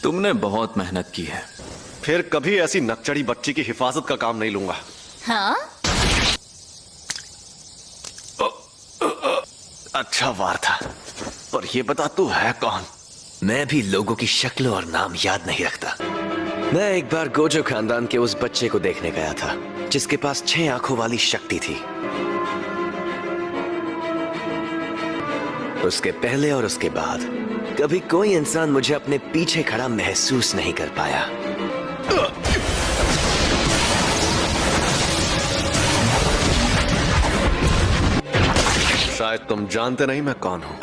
तुमने बहुत मेहनत की है। फिर कभी ऐसी नकचड़ी बच्ची की हिफाजत का काम नहीं लूंगा। हाँ? अच्छा वार था, पर ये बता तू है कौन? मैं भी लोगों की शक्ल और नाम याद नहीं रखता। मैं एक बार गोजो खानदान के उस बच्चे को देखने गया था जिसके पास 6 आंखों वाली शक्ति थी। उसके पहले और उसके बाद कभी कोई इंसान मुझे अपने पीछे खड़ा महसूस नहीं कर पाया। शायद तुम जानते नहीं मैं कौन हूं।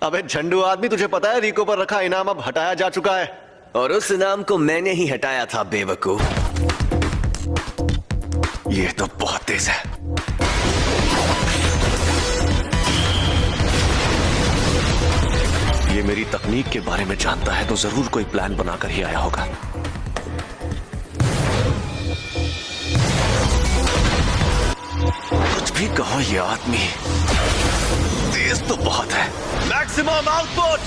अबे झंडू आदमी, तुझे पता है रिको पर रखा इनाम अब हटाया जा चुका है। और उस इनाम को मैंने ही हटाया था बेवकूफ। ये तो बहुत तेज है। ये मेरी तकनीक के बारे में जानता है तो जरूर कोई प्लान बनाकर ही आया होगा। कुछ भी कहो, ये आदमी तेज तो बहुत है। Maximum output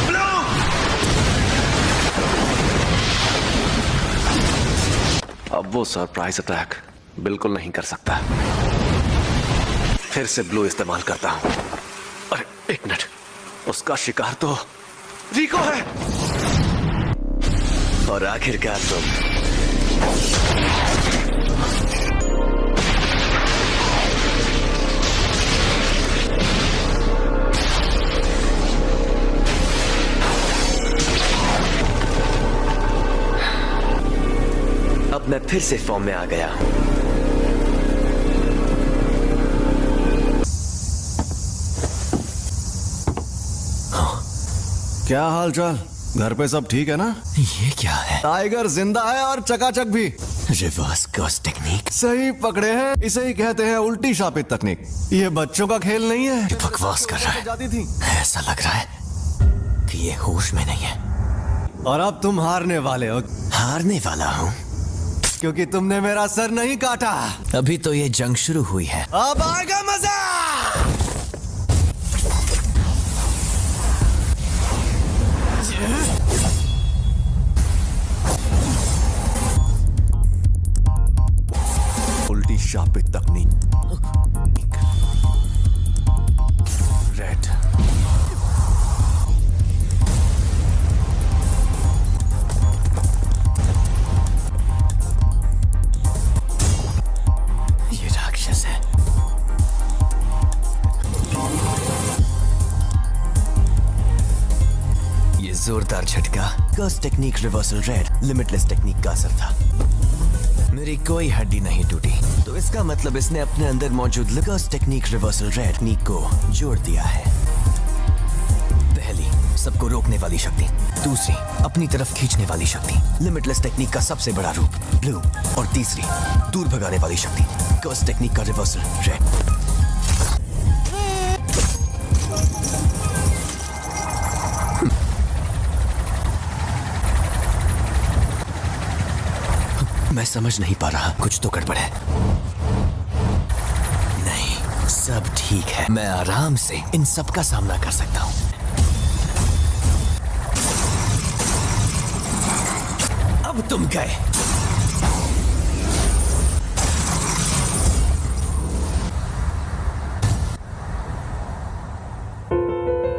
blue. अब वो सरप्राइज अटैक बिल्कुल नहीं कर सकता। फिर से ब्लू इस्तेमाल करता हूं। अरे एक मिनट, उसका शिकार तो रिको है। और आखिरकार तुम। अब मैं फिर से फॉर्म में आ गया हूं। क्या हाल चाल? घर पे सब ठीक है ना? ये क्या है? टाइगर जिंदा है और चकाचक भी। Reverse curse technique. सही पकड़े हैं, इसे ही कहते हैं उल्टी शापित तकनीक। ये बच्चों का खेल नहीं है। ये बकवास कर रहा है। जाती थी। ऐसा लग रहा है कि ये होश में नहीं है। और अब तुम हारने वाले हो। हारने वाला हूँ क्योंकि तुमने मेरा सर नहीं काटा। अभी तो ये जंग शुरू हुई है। अब आएगा मजा। उल्टी शापित तकनीक। रेड। ये राक्षस है। ये जोरदार झटका curse technique reversal red limitless technique का असर था। मेरी कोई हड्डी नहीं टूटी, तो इसका मतलब इसने अपने अंदर मौजूद कर्स टेक्निक रिवर्सल रेड टेक्निक को जोड़ दिया है। पहली, सबको रोकने वाली शक्ति। दूसरी, अपनी तरफ खींचने वाली शक्ति, लिमिटलेस टेक्निक का सबसे बड़ा रूप ब्लू। और तीसरी, दूर भगाने वाली शक्ति, कर्स टेक्निक का रिवर्सल रेड। मैं समझ नहीं पा रहा, कुछ तो गड़बड़ है। नहीं, सब ठीक है। मैं आराम से इन सब का सामना कर सकता हूं। अब तुम गए।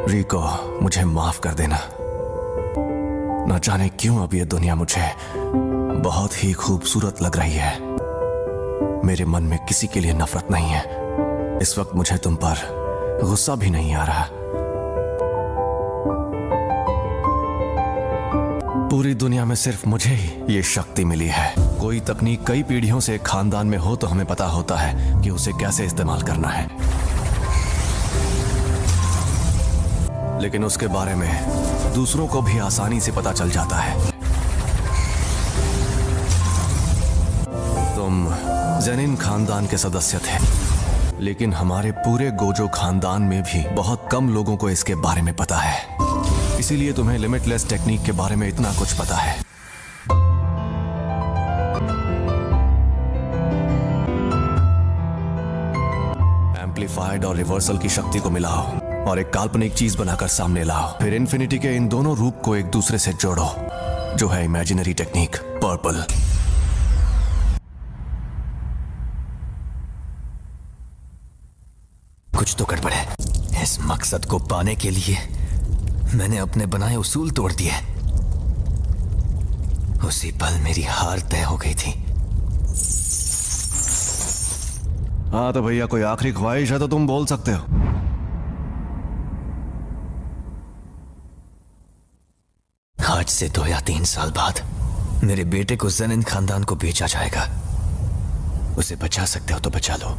रिको, मुझे माफ कर देना। न जाने क्यों अब ये दुनिया मुझे बहुत ही खूबसूरत लग रही है। मेरे मन में किसी के लिए नफरत नहीं है। इस वक्त मुझे तुम पर गुस्सा भी नहीं आ रहा। पूरी दुनिया में सिर्फ मुझे ही ये शक्ति मिली है। कोई तकनीक कई पीढ़ियों से खानदान में हो तो हमें पता होता है कि उसे कैसे इस्तेमाल करना है, लेकिन उसके बारे में दूसरों को भी आसानी से पता चल जाता है। तुम जेनिन खानदान के सदस्य थे, लेकिन हमारे पूरे गोजो खानदान में भी बहुत कम लोगों को इसके बारे में पता है। इसीलिए तुम्हें लिमिटलेस टेक्निक के बारे में इतना कुछ पता है। एम्पलीफाइड और रिवर्सल की शक्ति को मिलाओ और एक काल्पनिक चीज बनाकर सामने लाओ। फिर इन्फिनिटी के इन दोनों रूप को एक दूसरे से जोड़ो, जो है इमेजिनरी टेक्निक पर्पल। कुछ तो गड़बड़ है। इस मकसद को पाने के लिए मैंने अपने बनाए उसूल तोड़ दिए। उसी पल मेरी हार तय हो गई थी। हाँ तो भैया कोई आखिरी ख्वाहिश है तो तुम बोल सकते हो। आज से 2 या 3 साल बाद मेरे बेटे को ज़ेनिन खानदान को बेचा जाएगा। उसे बचा सकते हो तो बचा लो।